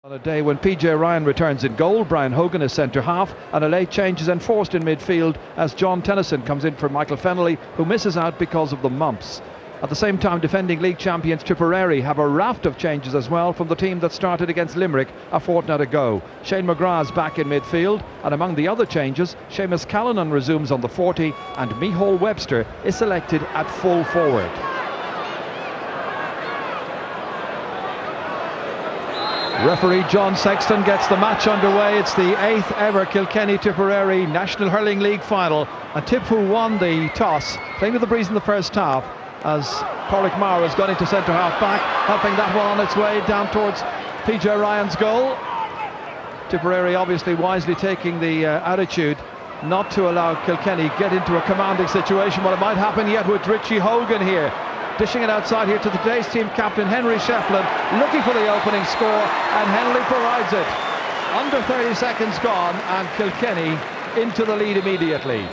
On a day when PJ Ryan returns in goal, Brian Hogan is centre half, and a late change is enforced in midfield as John Tennyson comes in for Michael Fennelly, who misses out because of the mumps. At the same time, defending league champions Tipperary have a raft of changes as well from the team that started against Limerick a fortnight ago. Shane McGrath is back in midfield, and among the other changes, Seamus Callanan resumes on the 40 and Micheál Webster is selected at full forward. Referee John Sexton gets the match underway. It's the 8th ever Kilkenny Tipperary National Hurling League final, and Tip, who won the toss, playing with the breeze in the first half as Corrick Maher has gone into centre half back, helping that one on its way down towards PJ Ryan's goal. Tipperary obviously wisely taking the attitude not to allow Kilkenny get into a commanding situation. Well, it might happen yet with Richie Hogan here, dishing it outside here to the day's team captain Henry Shefflin, looking for the opening score, and Henley provides it. Under 30 seconds gone, and Kilkenny into the lead immediately.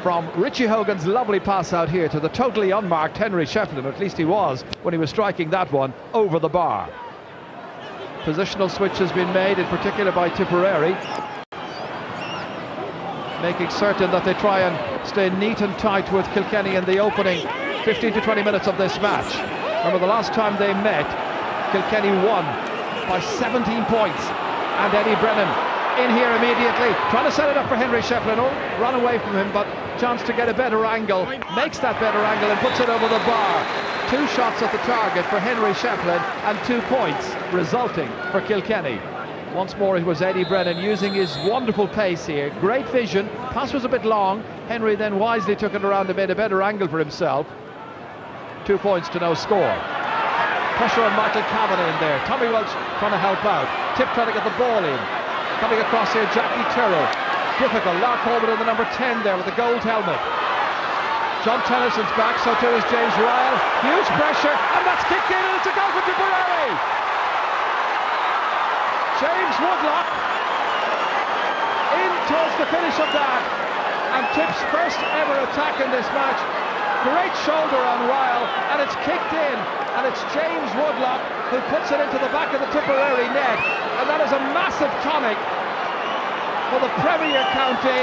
From Richie Hogan's lovely pass out here to the totally unmarked Henry Shefflin, at least he was when he was striking that one over the bar. Positional switch has been made, in particular by Tipperary, making certain that they try and stay neat and tight with Kilkenny in the opening 15 to 20 minutes of this match. Remember, the last time they met, Kilkenny won by 17 points, and Eddie Brennan in here immediately, trying to set it up for Henry Shefflin. Oh, run away from him, but chance to get a better angle, makes that better angle and puts it over the bar. 2 shots at the target for Henry Shefflin and 2 points resulting for Kilkenny. Once more it was Eddie Brennan using his wonderful pace here, great vision. Pass was a bit long, Henry then wisely took it around and made a better angle for himself. 2 points to no score. Pressure on Michael Kavanagh in there. Tommy Welch trying to help out. Tip trying to get the ball in. Coming across here, Jackie Tyrrell. Difficult. Lark Corbett in the number 10 there with the gold helmet. John Tennyson's back, so too is James Ryle. Huge pressure, and that's kicked in, and it's a goal for Tipperary. James Woodlock in towards the finish of that, and Tip's first ever attack in this match. Great shoulder on Ryle, and it's kicked in, and it's James Woodlock who puts it into the back of the Tipperary net, and that is a massive tonic for the Premier County.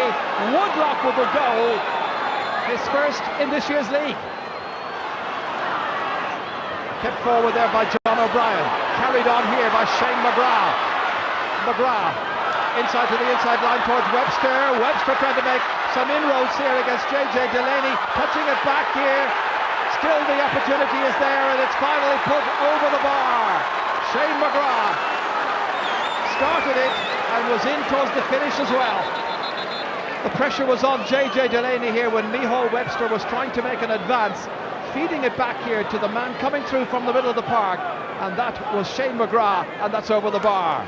Woodlock with the goal, his first in this year's league. Kept forward there by John O'Brien, carried on here by Shane McGrath. McGrath inside to the inside line towards Webster. Webster trying to make some inroads here against JJ Delaney, touching it back here. Still the opportunity is there, and it's finally put over the bar. Shane McGrath started it and was in towards the finish as well. The pressure was on JJ Delaney here when Micheál Webster was trying to make an advance, feeding it back here to the man coming through from the middle of the park, and that was Shane McGrath, and that's over the bar.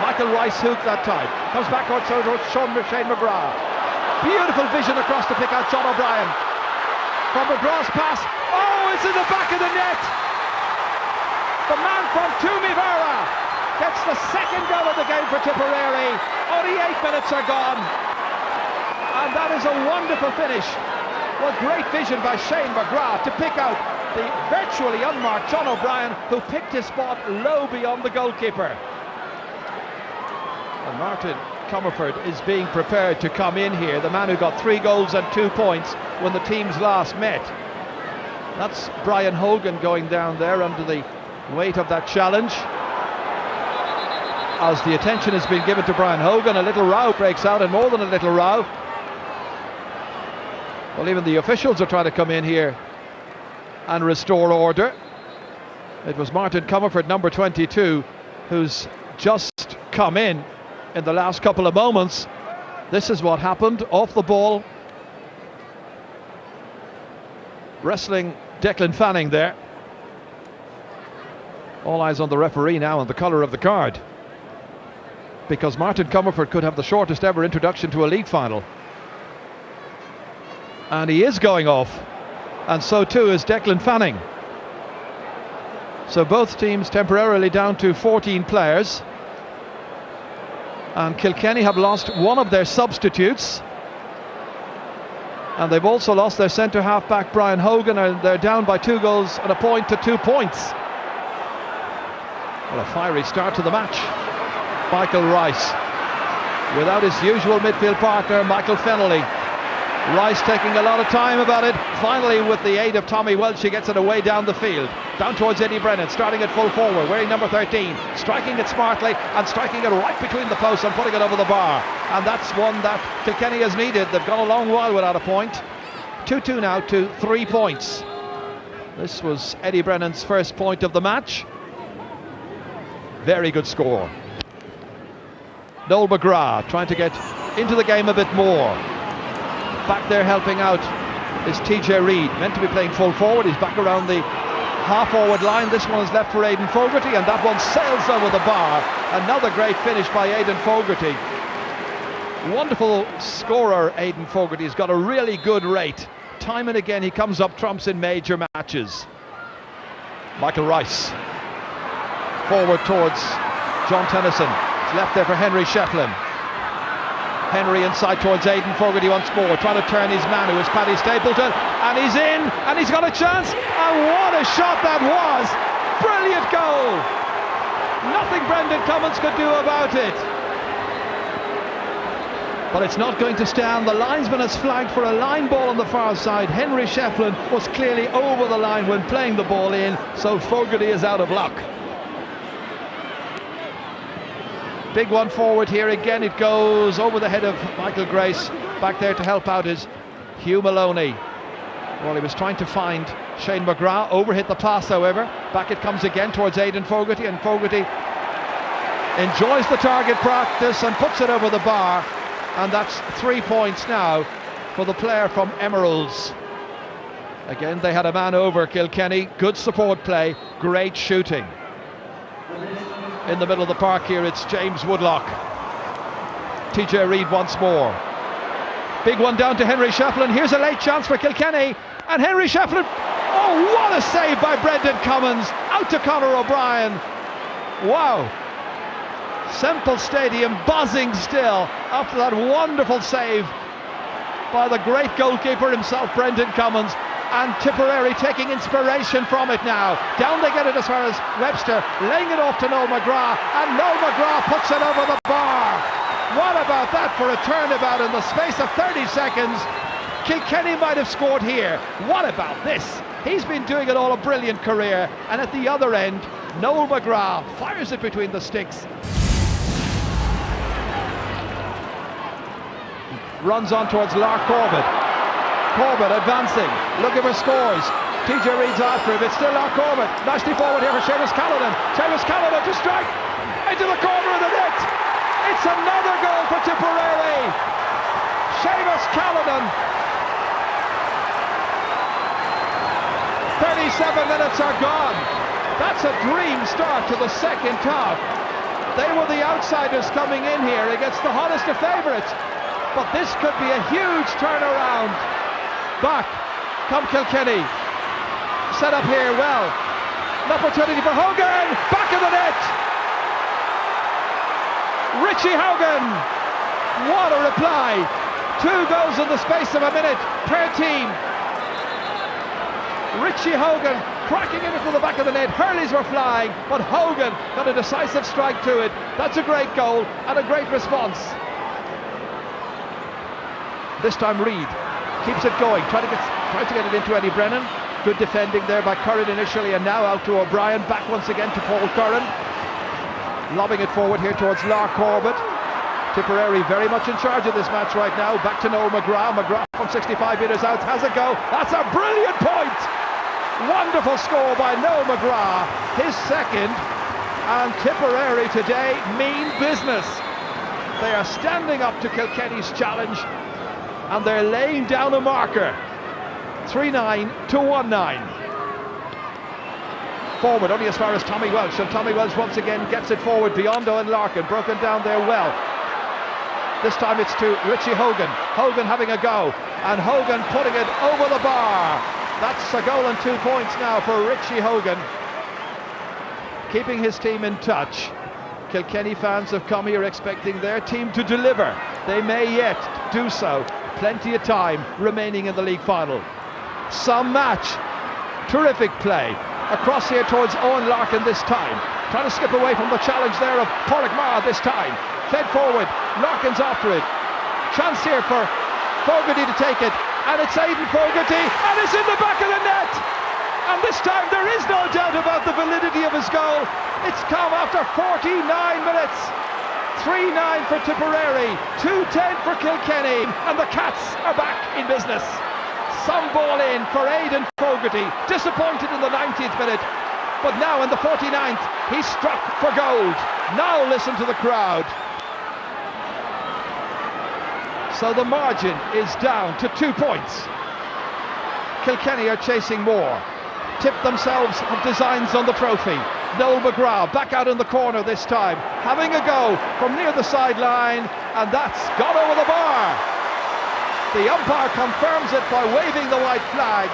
Michael Rice hooked that time, comes back towards Shane McGrath. Beautiful vision across to pick out John O'Brien. From McGrath's pass, oh, it's in the back of the net. The man from Tumivara gets the second goal of the game for Tipperary. Only 8 minutes are gone, and that is a wonderful finish. Well, great vision by Shane McGrath to pick out the virtually unmarked John O'Brien, who picked his spot low beyond the goalkeeper. And Martin Comerford is being prepared to come in here, the man who got 3 goals and 2 points when the teams last met. That's Brian Hogan going down there under the weight of that challenge. As the attention has been given to Brian Hogan, a little row breaks out, and more than a little row. Well, even the officials are trying to come in here and restore order. It was Martin Comerford, number 22, who's just come in the last couple of moments. This is what happened. Off the ball, wrestling Declan Fanning there. All eyes on the referee now and the colour of the card, because Martin Comerford could have the shortest ever introduction to a league final, and he is going off, and so too is Declan Fanning. So both teams temporarily down to 14 players, and Kilkenny have lost one of their substitutes. And they've also lost their centre half back Brian Hogan, and they're down by 2 goals and a point to 2 points. Well, a fiery start to the match. Michael Rice, without his usual midfield partner Michael Fennelly. Rice taking a lot of time about it. Finally, with the aid of Tommy Welch, he gets it away down the field, down towards Eddie Brennan, starting at full forward, wearing number 13, striking it smartly and striking it right between the posts and putting it over the bar. And that's one that Kilkenny has needed. They've gone a long while without a point. 2-2 now to 3 points. This was Eddie Brennan's first point of the match. Very good score. Noel McGrath trying to get into the game a bit more. Back there helping out is TJ Reid, meant to be playing full forward. He's back around the half-forward line. This one is left for Aidan Fogarty, and that one sails over the bar. Another great finish by Aidan Fogarty. Wonderful scorer, Aidan Fogarty. He's got a really good rate. Time and again he comes up trumps in major matches. Michael Rice, forward towards John Tennyson. It's left there for Henry Shefflin. Henry inside towards Aidan Fogarty once more, trying to turn his man, who is Paddy Stapleton, and he's in, and he's got a chance, and what a shot that was! Brilliant goal! Nothing Brendan Cummins could do about it. But it's not going to stand. The linesman has flagged for a line ball on the far side. Henry Shefflin was clearly over the line when playing the ball in, so Fogarty is out of luck. Big one forward here again. It goes over the head of Michael Grace. Back there to help out is Hugh Maloney. Well, he was trying to find Shane McGrath. Overhit the pass, however. Back it comes again towards Aidan Fogarty, and Fogarty enjoys the target practice and puts it over the bar. And that's 3 points now for the player from Emeralds. Again, they had a man over Kilkenny. Good support play, great shooting. In the middle of the park here, it's James Woodlock. TJ Reid once more. Big one down to Henry Shefflin. Here's a late chance for Kilkenny. And Henry Shefflin, oh, what a save by Brendan Cummins. Out to Conor O'Brien. Wow. Semple Stadium buzzing still after that wonderful save by the great goalkeeper himself, Brendan Cummins. And Tipperary taking inspiration from it now. Down they get it as far as Webster, laying it off to Noel McGrath, and Noel McGrath puts it over the bar. What about that for a turnabout in the space of 30 seconds? Kilkenny might have scored here. What about this? He's been doing it all a brilliant career, and at the other end, Noel McGrath fires it between the sticks. Runs on towards Lark Corbett. Corbett advancing, looking for scores. TJ Reid's after him, it's still Lark Corbett. Nicely forward here for Seamus Callanan. Seamus Callanan to strike into the corner of the net. It's another goal for Tipperary. Seamus Callanan. 37 minutes are gone. That's a dream start to the second half. They were the outsiders coming in here against the hottest of favourites. But this could be a huge turnaround. Back come Kilkenny. Set up here well. An opportunity for Hogan. Back of the net. Richie Hogan. What a reply. 2 goals in the space of a minute per team. Richie Hogan cracking it into the back of the net. Hurleys were flying, but Hogan got a decisive strike to it. That's a great goal and a great response. This time Reid keeps it going, trying to get it into Eddie Brennan. Good defending there by Curran initially, and now out to O'Brien. Back once again to Paul Curran. Lobbing it forward here towards Lark Corbett. Tipperary very much in charge of this match right now. Back to Noel McGrath. McGrath from 65 metres out has a go. That's a brilliant point. Wonderful score by Noel McGrath. His second. And Tipperary today mean business. They are standing up to Kilkenny's challenge, and they're laying down a marker. 3-9 to 1-9. Forward only as far as Tommy Welch, and Tommy Welch once again gets it forward beyond Owen Larkin, broken down there well. This time it's to Richie Hogan. Hogan having a go, and Hogan putting it over the bar. That's a goal and 2 points now for Richie Hogan, keeping his team in touch. Kilkenny fans have come here expecting their team to deliver. They may yet do so. Plenty of time remaining in the league final. Some match. Terrific play. Across here towards Owen Larkin this time. Trying to skip away from the challenge there of Pádraig Maher this time. Fed forward. Larkin's after it. Chance here for Fogarty to take it. And it's Aidan Fogarty. And it's in the back of the net. And this time there is no doubt about the validity of his goal. It's come after 49 minutes. 3-9 for Tipperary, 2-10 for Kilkenny, and the Cats are back in business. Some ball in for Aidan Fogarty, disappointed in the 90th minute, but now in the 49th, he struck for gold. Now listen to the crowd. So the margin is down to 2 points. Kilkenny are chasing more. Tip themselves of designs on the trophy. Noel McGrath back out in the corner this time, having a go from near the sideline, and that's gone over the bar. The umpire confirms it by waving the white flag,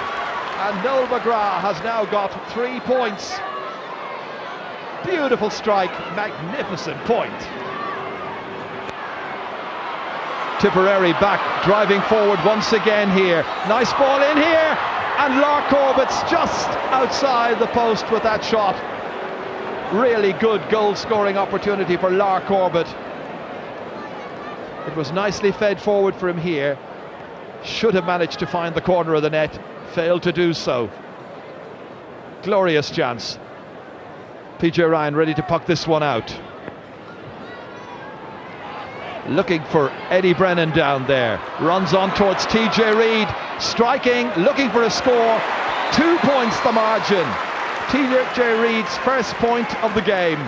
and Noel McGrath has now got 3 points. Beautiful strike, magnificent point. Tipperary back, driving forward once again here. Nice ball in here, and Lark Corbett's just outside the post with that shot. Really good goal-scoring opportunity for Lark Corbett. It was nicely fed forward for him here. Should have managed to find the corner of the net, failed to do so. Glorious chance. PJ Ryan ready to puck this one out. Looking for Eddie Brennan down there. Runs on towards TJ Reid. Striking, looking for a score. 2 points the margin. TJ Reid's first point of the game.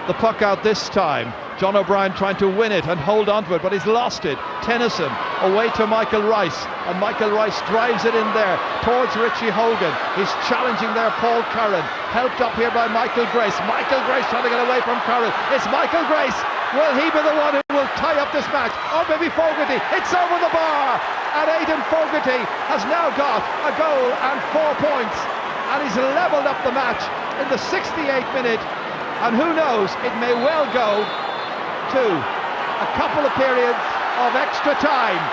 The puck out this time. John O'Brien trying to win it and hold on to it, but he's lost it. Tennyson away to Michael Rice, and Michael Rice drives it in there towards Richie Hogan. He's challenging there Paul Curran, helped up here by Michael Grace. Michael Grace trying to get away from Curran. It's Michael Grace. Will he be the one who will tie up this match? Or maybe Fogarty. It's over the bar, and Aidan Fogarty has now got a goal and 4 points, and he's levelled up the match in the 68th minute, and who knows, it may well go to a couple of periods of extra time.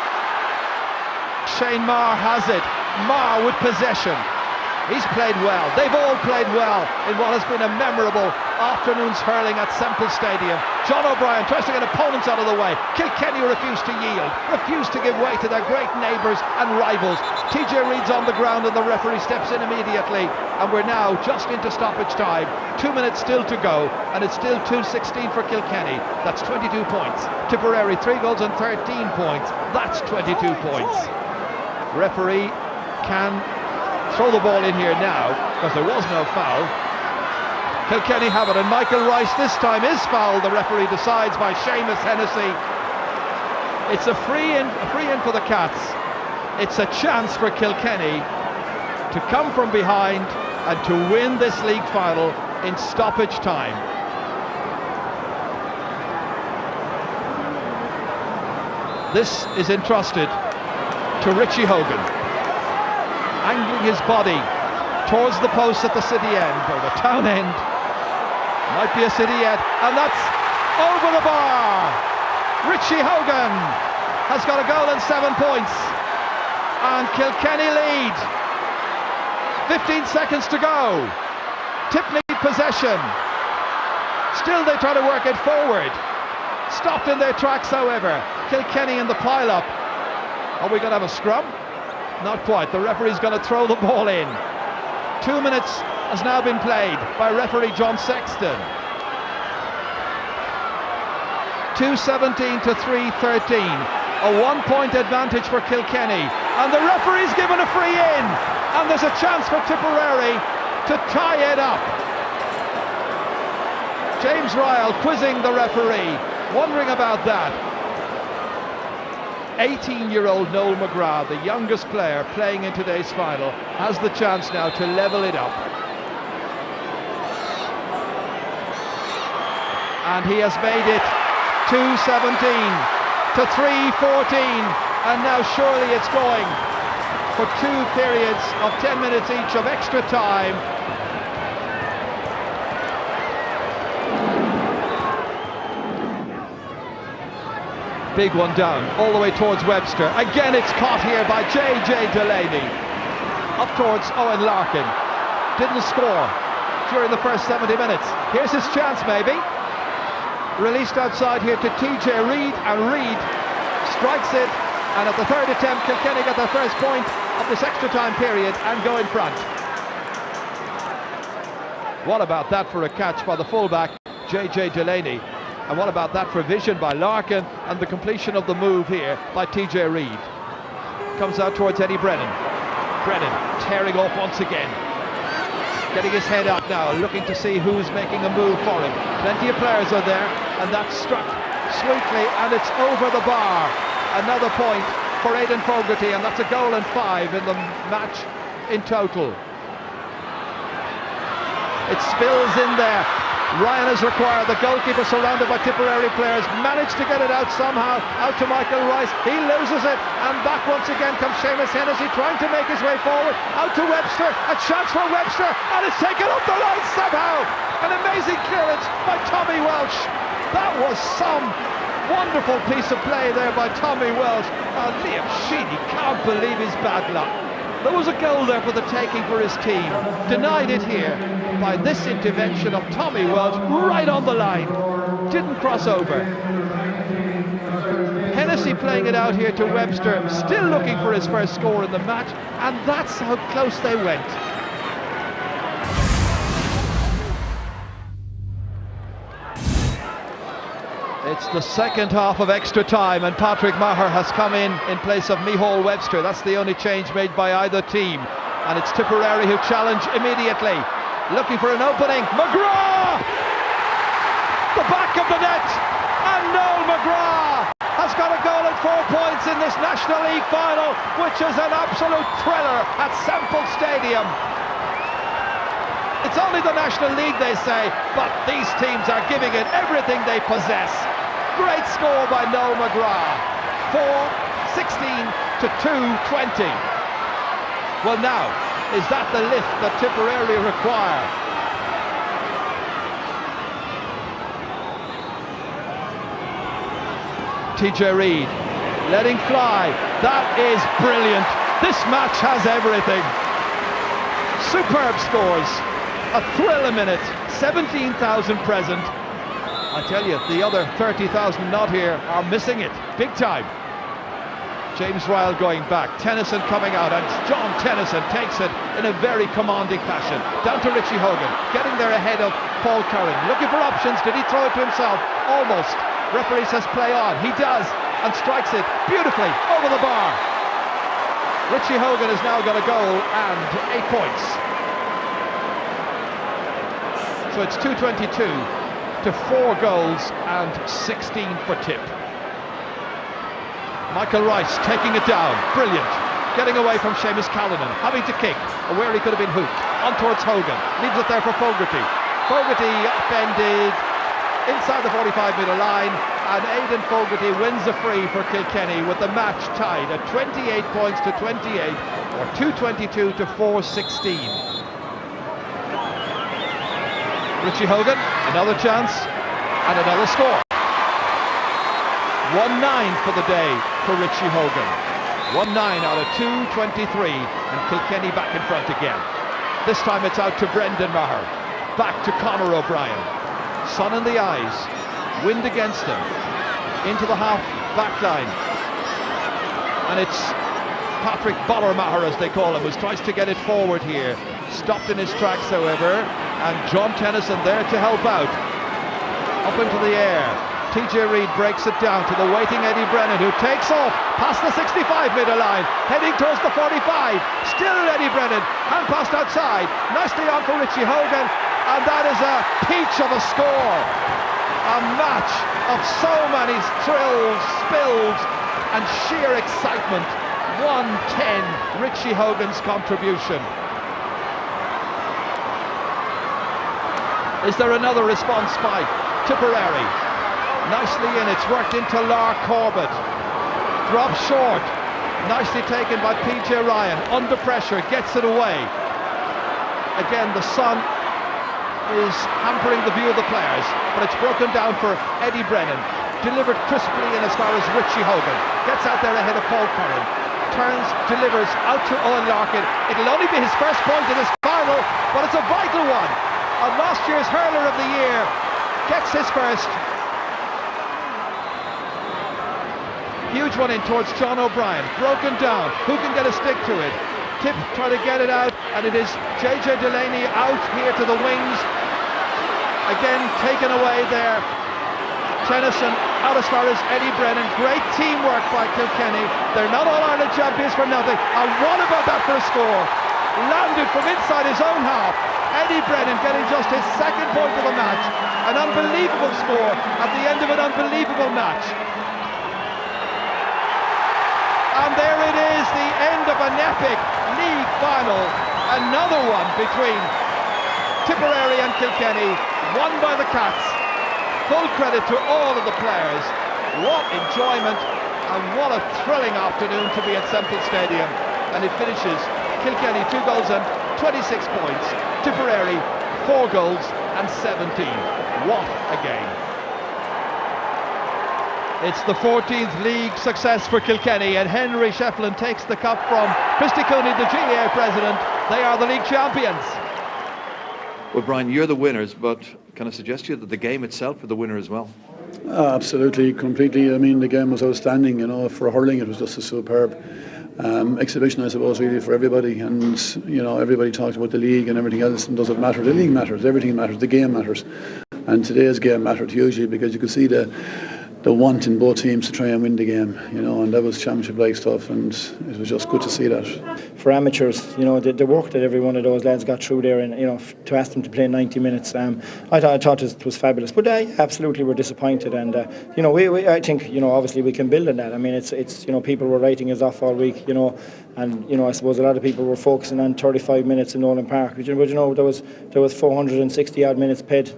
Shane Maher has it. Maher with possession. He's played well. They've all played well in what has been a memorable afternoon's hurling at Semple Stadium. John O'Brien tries to get opponents out of the way. Kilkenny refuse to yield, refuse to give way to their great neighbours and rivals. TJ Reid's on the ground and the referee steps in immediately, and we're now just into stoppage time. 2 minutes still to go, and it's still 2-16 for Kilkenny. That's 22 points. Tipperary 3 goals and 13 points. That's 22 points. Referee can throw the ball in here now, because there was no foul. Kilkenny have it, and Michael Rice this time is fouled. The referee decides by Seamus Hennessy. It's a free in for the Cats. It's a chance for Kilkenny to come from behind and to win this league final in stoppage time. This is entrusted to Richie Hogan, angling his body towards the post at the city end, or the town end. Might be a city end, and that's over the bar. Richie Hogan has got a goal and 7 points, and Kilkenny lead. 15 seconds to go. Tipney possession. Still they try to work it forward. Stopped in their tracks, however. Kilkenny in the pile-up. Are we going to have a scrum? Not quite. The referee's going to throw the ball in. 2 minutes has now been played by referee John Sexton. 2:17 to 3:13. A 1 point advantage for Kilkenny. And the referee's given a free in. And there's a chance for Tipperary to tie it up. James Ryle quizzing the referee, wondering about that. 18-year-old Noel McGrath, the youngest player playing in today's final, has the chance now to level it up. And he has made it 2:17 to 3:14, and now surely it's going for 2 periods of 10 minutes each of extra time. Big one down, all the way towards Webster. Again, it's caught here by J.J. Delaney. Up towards Owen Larkin. Didn't score during the first 70 minutes. Here's his chance, maybe. Released outside here to TJ Reid, and Reid strikes it. And at the third attempt, Kilkenny get their first point of this extra time period and go in front. What about that for a catch by the fullback, J.J. Delaney? And what about that for vision by Larkin, and the completion of the move here by TJ Reid? Comes out towards Eddie Brennan. Brennan tearing off once again. Getting his head up now, looking to see who's making a move for him. Plenty of players are there, and that's struck sweetly, and it's over the bar. Another point for Aidan Fogarty, and that's a goal and 5 in the match in total. It spills in there. Ryan is required. The goalkeeper, surrounded by Tipperary players, managed to get it out somehow, out to Michael Rice. He loses it, and back once again comes Seamus Hennessy, trying to make his way forward. Out to Webster, a chance for Webster, and it's taken up the line somehow. An amazing clearance by Tommy Welsh. That was some wonderful piece of play there by Tommy Welsh. Liam Sheedy can't believe his bad luck. There was a goal there for the taking for his team. Denied it here by this intervention of Tommy Welsh right on the line. Didn't cross over. Hennessy playing it out here to Webster, still looking for his first score in the match, and that's how close they went. It's the second half of extra time, and Patrick Maher has come in place of Micheál Webster. That's the only change made by either team. And it's Tipperary who challenge immediately. Looking for an opening. McGrath! The back of the net! And Noel McGrath has got a goal and 4 points in this National League final, which is an absolute thriller at Semple Stadium. It's only the National League, they say, but these teams are giving it everything they possess. Great score by Noel McGrath. 4-16 to 2-20. Well, now, is that the lift that Tipperary require? TJ Reid letting fly. That is brilliant. This match has everything. Superb scores. A thrill a minute, 17,000 present. I tell you, the other 30,000 not here are missing it, big time. James Ryle going back, Tennyson coming out, and John Tennyson takes it in a very commanding fashion. Down to Richie Hogan, getting there ahead of Paul Curran. Looking for options, did he throw it to himself? Almost. Referee says play on, he does, and strikes it beautifully over the bar. Richie Hogan has now got a goal and 8 points. So it's 222 to 4 goals and 16 for Tip. Michael Rice taking it down, brilliant. Getting away from Seamus Callanan, having to kick, where he could have been hooked. On towards Hogan, leaves it there for Fogarty. Fogarty upended inside the 45-metre line, and Aidan Fogarty wins a free for Kilkenny with the match tied at 28 points to 28, or 222 to 416. Richie Hogan, another chance, and another score. 1-9 for the day for Richie Hogan. 1-9 out of 2-23, and Kilkenny back in front again. This time it's out to Brendan Maher. Back to Conor O'Brien. Sun in the eyes, wind against him. Into the half back line. And it's Patrick Bollermaher, as they call him, who tries to get it forward here. Stopped in his tracks, however, and John Tennyson there to help out. Up into the air. TJ Reid breaks it down to the waiting Eddie Brennan, who takes off past the 65-metre line, heading towards the 45. Still Eddie Brennan, hand passed outside. Nicely on for Richie Hogan, and that is a peach of a score. A match of so many thrills, spills, and sheer excitement. 1-10, Richie Hogan's contribution. Is there another response by Tipperary? Nicely in, it's worked into Lark Corbett. Drops short. Nicely taken by PJ Ryan. Under pressure, gets it away. Again, the sun is hampering the view of the players, but it's broken down for Eddie Brennan. delivered crisply in as far as Richie Hogan. Gets out there ahead of Paul Curran. Turns, delivers out to Owen Larkin. It'll only be his first point in this final, but it's a vital one. And last year's hurler of the year gets his first. Huge one in towards John O'Brien. Broken down. Who can get a stick to it? Tip trying to get it out, and it is JJ Delaney out here to the wings. Again taken away there. Tennyson out as far as Eddie Brennan. Great teamwork by Kilkenny. They're not All-Ireland champions for nothing. And what about that for a score? Landed from inside his own half. Eddie Brennan getting just his second point of the match. An unbelievable score at the end of an unbelievable match. And there it is, the end of an epic league final. Another one between Tipperary and Kilkenny, won by the Cats. Full credit to all of the players. What enjoyment and what a thrilling afternoon to be at Semple Stadium. And it finishes Kilkenny 2 goals and 26 points. Tipperary 4 goals and 17. What a game. It's the 14th league success for Kilkenny, and Henry Shefflin takes the cup from Christy Cooney, the GAA president. They are the league champions. Well, Brian, you're the winners, but can I suggest to you that the game itself are the winner as well? Absolutely, completely. I mean, the game was outstanding. For hurling, it was just a superb exhibition, I suppose, really for everybody. And everybody talks about the league and everything else, and does it matter? The league matters. Everything matters. The game matters. And today's game mattered hugely because you could see the want in both teams to try and win the game, and that was championship-like stuff, and it was just good to see that. For amateurs, the work that every one of those lads got through there, and to ask them to play 90 minutes, I thought it was fabulous. But absolutely, we're disappointed, and I think obviously we can build on that. I mean, it's people were writing us off all week, and I suppose a lot of people were focusing on 35 minutes in Nolan Park, but there was 460 odd minutes played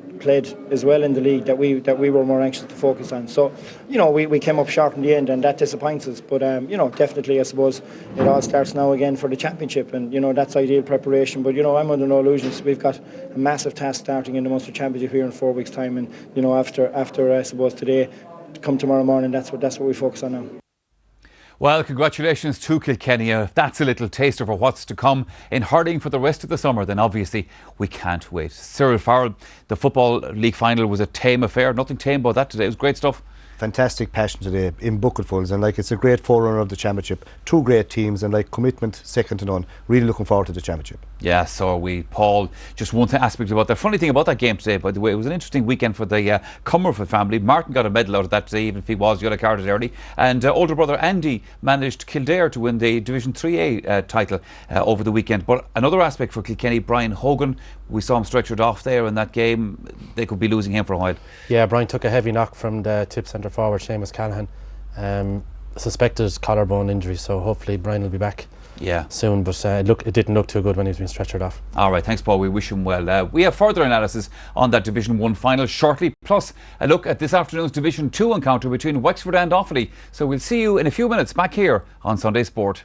as well in the league that we were more anxious to focus on. So we came up short in the end, and that disappoints us. But definitely, I suppose it all starts now again for the championship, and that's ideal preparation. But I'm under no illusions. We've got a massive task starting in the Munster Championship here in 4 weeks' time, and after I suppose today, come tomorrow morning, that's what we focus on now. Well, congratulations to Kilkenny. If that's a little taster for what's to come in hurling for the rest of the summer, then obviously we can't wait. Cyril Farrell, the Football League final was a tame affair. Nothing tame about that today. It was great stuff. Fantastic passion today in bucketfuls, and it's a great forerunner of the championship. 2 great teams, and commitment second to none. Really looking forward to the championship. Yeah, so are we, Paul. Just one aspect about that. Funny thing about that game today, by the way, it was an interesting weekend for the Cumberford family. Martin got a medal out of that today, even if he was yellow carded early. And older brother Andy managed Kildare to win the Division 3A title over the weekend. But another aspect for Kilkenny, Brian Hogan, we saw him stretchered off there in that game. They could be losing him for a while. Yeah, Brian took a heavy knock from the tip centre forward, Seamus Callahan. Suspected collarbone injury, so hopefully Brian will be back soon. But it didn't look too good when he was being stretchered off. All right, thanks, Paul. We wish him well. We have further analysis on that Division 1 final shortly, plus a look at this afternoon's Division 2 encounter between Wexford and Offaly. So we'll see you in a few minutes back here on Sunday Sport.